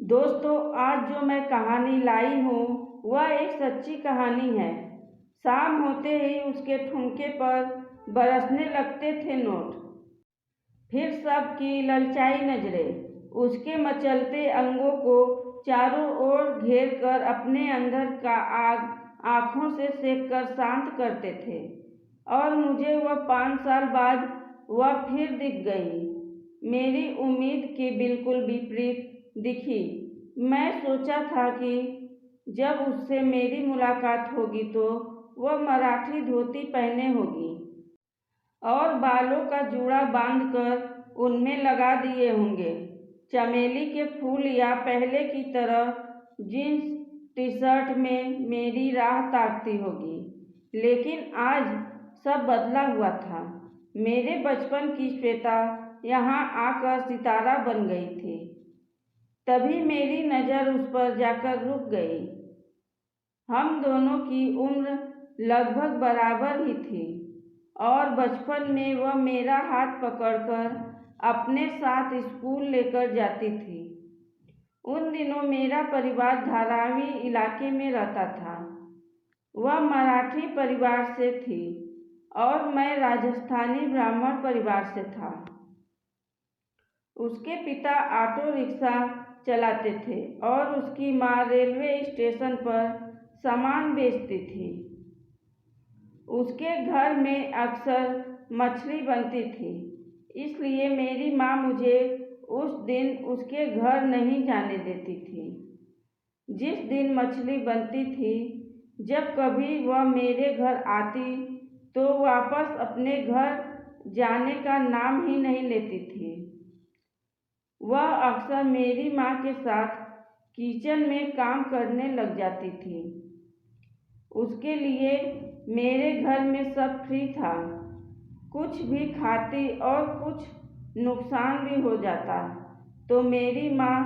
दोस्तों, आज जो मैं कहानी लाई हूँ वह एक सच्ची कहानी है। शाम होते ही उसके ठुमके पर बरसने लगते थे नोट। फिर सबकी ललचाई नजरें उसके मचलते अंगों को चारों ओर घेर कर अपने अंदर का आग आंखों से सेक कर शांत करते थे। और मुझे वह 5 साल बाद वह फिर दिख गई, मेरी उम्मीद के बिल्कुल विपरीत दिखी। मैं सोचा था कि जब उससे मेरी मुलाकात होगी तो वह मराठी धोती पहने होगी और बालों का जूड़ा बांधकर उनमें लगा दिए होंगे चमेली के फूल, या पहले की तरह जींस टी शर्ट में मेरी राह ताकती होगी। लेकिन आज सब बदला हुआ था। मेरे बचपन की श्वेता यहाँ आकर सितारा बन गई थी। तभी मेरी नज़र उस पर जाकर रुक गई। हम दोनों की उम्र लगभग बराबर ही थी और बचपन में वह मेरा हाथ पकड़कर अपने साथ स्कूल लेकर जाती थी। उन दिनों मेरा परिवार धारावी इलाके में रहता था। वह मराठी परिवार से थी और मैं राजस्थानी ब्राह्मण परिवार से था। उसके पिता ऑटो रिक्शा चलाते थे और उसकी माँ रेलवे स्टेशन पर सामान बेचती थी। उसके घर में अक्सर मछली बनती थी, इसलिए मेरी माँ मुझे उस दिन उसके घर नहीं जाने देती थी। जिस दिन मछली बनती थी, जब कभी वह मेरे घर आती तो वापस अपने घर जाने का नाम ही नहीं लेती थी। वह अक्सर मेरी माँ के साथ किचन में काम करने लग जाती थी। उसके लिए मेरे घर में सब फ्री था। कुछ भी खाती और कुछ नुकसान भी हो जाता तो मेरी माँ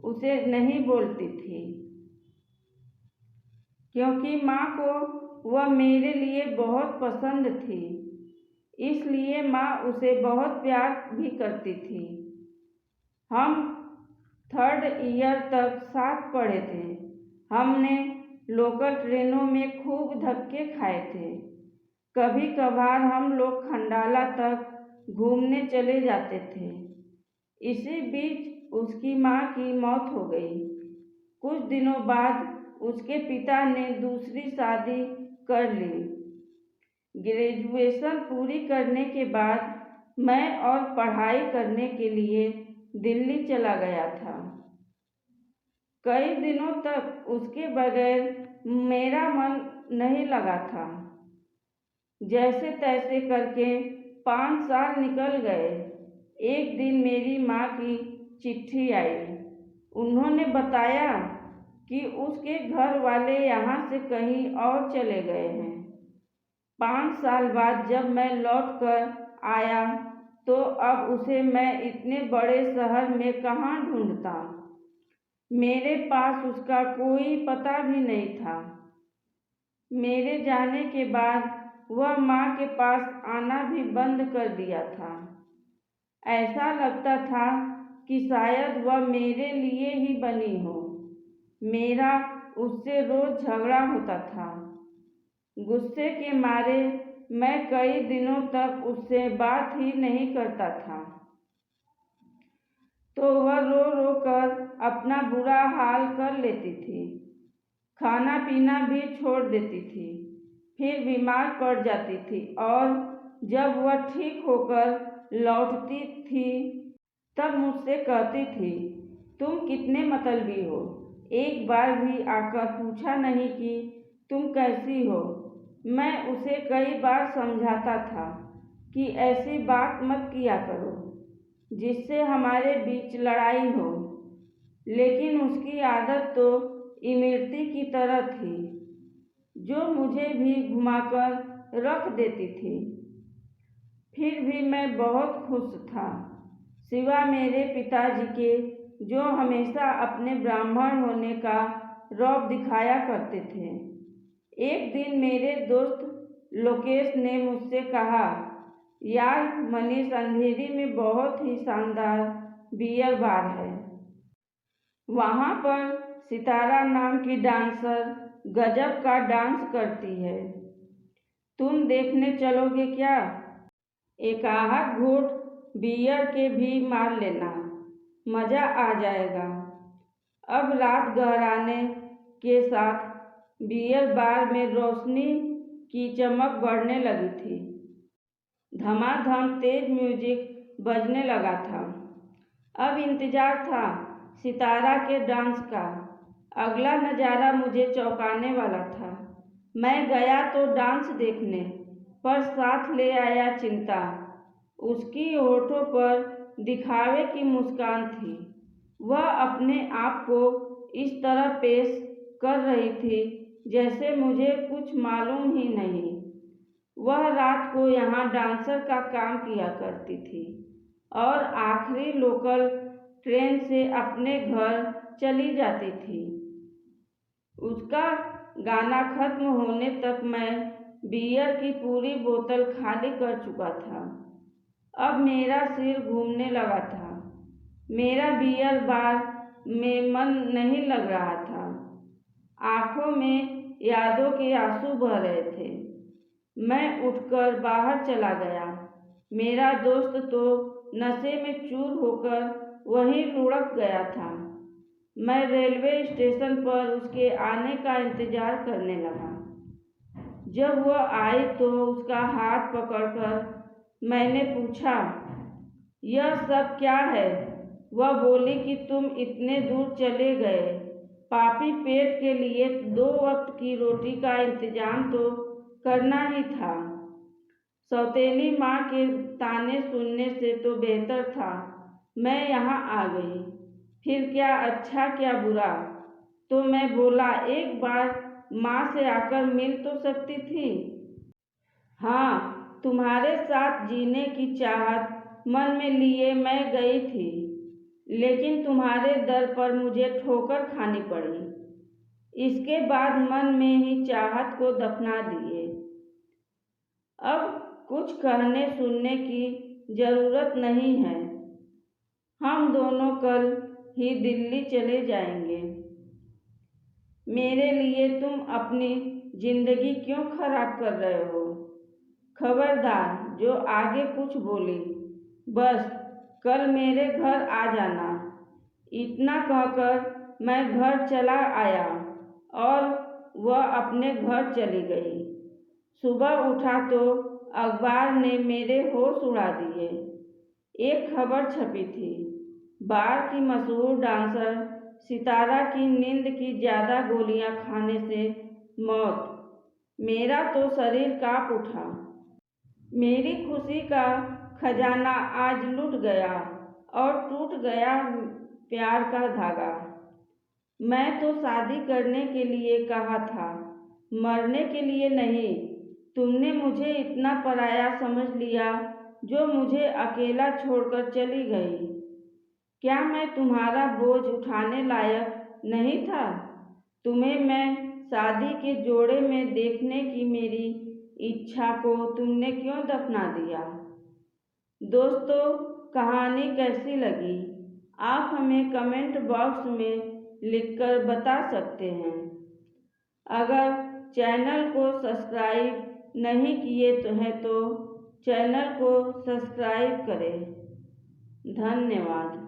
उसे नहीं बोलती थी, क्योंकि माँ को वह मेरे लिए बहुत पसंद थी। इसलिए माँ उसे बहुत प्यार भी करती थी। हम 3rd ईयर तक साथ पढ़े थे। हमने लोकल ट्रेनों में खूब धक्के खाए थे। कभी कभार हम लोग खंडाला तक घूमने चले जाते थे। इसी बीच उसकी माँ की मौत हो गई। कुछ दिनों बाद उसके पिता ने दूसरी शादी कर ली। ग्रेजुएशन पूरी करने के बाद मैं और पढ़ाई करने के लिए दिल्ली चला गया था। कई दिनों तक उसके बगैर मेरा मन नहीं लगा था। जैसे तैसे करके 5 साल निकल गए। एक दिन मेरी माँ की चिट्ठी आई। उन्होंने बताया कि उसके घर वाले यहाँ से कहीं और चले गए हैं। 5 साल बाद जब मैं लौट कर आया तो अब उसे मैं इतने बड़े शहर में कहाँ ढूंढता। मेरे पास उसका कोई पता भी नहीं था। मेरे जाने के बाद वह माँ के पास आना भी बंद कर दिया था। ऐसा लगता था कि शायद वह मेरे लिए ही बनी हो। मेरा उससे रोज झगड़ा होता था। गुस्से के मारे मैं कई दिनों तक उससे बात ही नहीं करता था। तो वह रो रो कर अपना बुरा हाल कर लेती थी। खाना पीना भी छोड़ देती थी, फिर बीमार पड़ जाती थी और जब वह ठीक होकर लौटती थी तब मुझसे कहती थी, तुम कितने मतलबी हो, एक बार भी आकर पूछा नहीं कि तुम कैसी हो। मैं उसे कई बार समझाता था कि ऐसी बात मत किया करो जिससे हमारे बीच लड़ाई हो, लेकिन उसकी आदत तो इमरती की तरह थी, जो मुझे भी घुमाकर रख देती थी। फिर भी मैं बहुत खुश था, सिवा मेरे पिताजी के, जो हमेशा अपने ब्राह्मण होने का रौब दिखाया करते थे। एक दिन मेरे दोस्त लोकेश ने मुझसे कहा, यार मनीष, अंधेरी में बहुत ही शानदार बियर बार है, वहाँ पर सितारा नाम की डांसर गजब का डांस करती है। तुम देखने चलोगे क्या? एक आध घूंट बियर के भी मार लेना, मज़ा आ जाएगा। अब रात गहराने के साथ बियर बार में रोशनी की चमक बढ़ने लगी थी। धमाधम तेज म्यूजिक बजने लगा था। अब इंतजार था सितारा के डांस का। अगला नज़ारा मुझे चौंकाने वाला था। मैं गया तो डांस देखने, पर साथ ले आया चिंता। उसकी होठों पर दिखावे की मुस्कान थी। वह अपने आप को इस तरह पेश कर रही थी जैसे मुझे कुछ मालूम ही नहीं। वह रात को यहाँ डांसर का काम किया करती थी और आखिरी लोकल ट्रेन से अपने घर चली जाती थी। उसका गाना खत्म होने तक मैं बियर की पूरी बोतल खाली कर चुका था। अब मेरा सिर घूमने लगा था। मेरा बियर बार में मन नहीं लग रहा था। आंखों में यादों के आंसू बह रहे थे। मैं उठकर बाहर चला गया। मेरा दोस्त तो नशे में चूर होकर वहीं लुढ़क गया था। मैं रेलवे स्टेशन पर उसके आने का इंतजार करने लगा। जब वह आई तो उसका हाथ पकड़कर मैंने पूछा, यह सब क्या है? वह बोली कि तुम इतने दूर चले गए, पापी पेट के लिए 2 वक्त की रोटी का इंतजाम तो करना ही था। सौतेली माँ के ताने सुनने से तो बेहतर था मैं यहाँ आ गई। फिर क्या अच्छा क्या बुरा? तो मैं बोला, एक बार माँ से आकर मिल तो सकती थी। हाँ, तुम्हारे साथ जीने की चाहत मन में लिए मैं गई थी, लेकिन तुम्हारे दर पर मुझे ठोकर खानी पड़ी। इसके बाद मन में ही चाहत को दफना दिए। अब कुछ कहने सुनने की ज़रूरत नहीं है। हम दोनों कल ही दिल्ली चले जाएंगे। मेरे लिए तुम अपनी जिंदगी क्यों खराब कर रहे हो? खबरदार जो आगे कुछ बोली, बस कल मेरे घर आ जाना। इतना कहकर मैं घर चला आया और वह अपने घर चली गई। सुबह उठा तो अखबार ने मेरे होश उड़ा दिए। एक खबर छपी थी, बार की मशहूर डांसर सितारा की नींद की ज़्यादा गोलियां खाने से मौत। मेरा तो शरीर काँप उठा। मेरी खुशी का खजाना आज लुट गया और टूट गया प्यार का धागा। मैं तो शादी करने के लिए कहा था, मरने के लिए नहीं। तुमने मुझे इतना पराया समझ लिया जो मुझे अकेला छोड़कर चली गई। क्या मैं तुम्हारा बोझ उठाने लायक नहीं था? तुम्हें मैं शादी के जोड़े में देखने की मेरी इच्छा को तुमने क्यों दफना दिया? दोस्तों, कहानी कैसी लगी आप हमें कमेंट बॉक्स में लिखकर बता सकते हैं। अगर चैनल को सब्सक्राइब नहीं किए तो चैनल को सब्सक्राइब करें। धन्यवाद।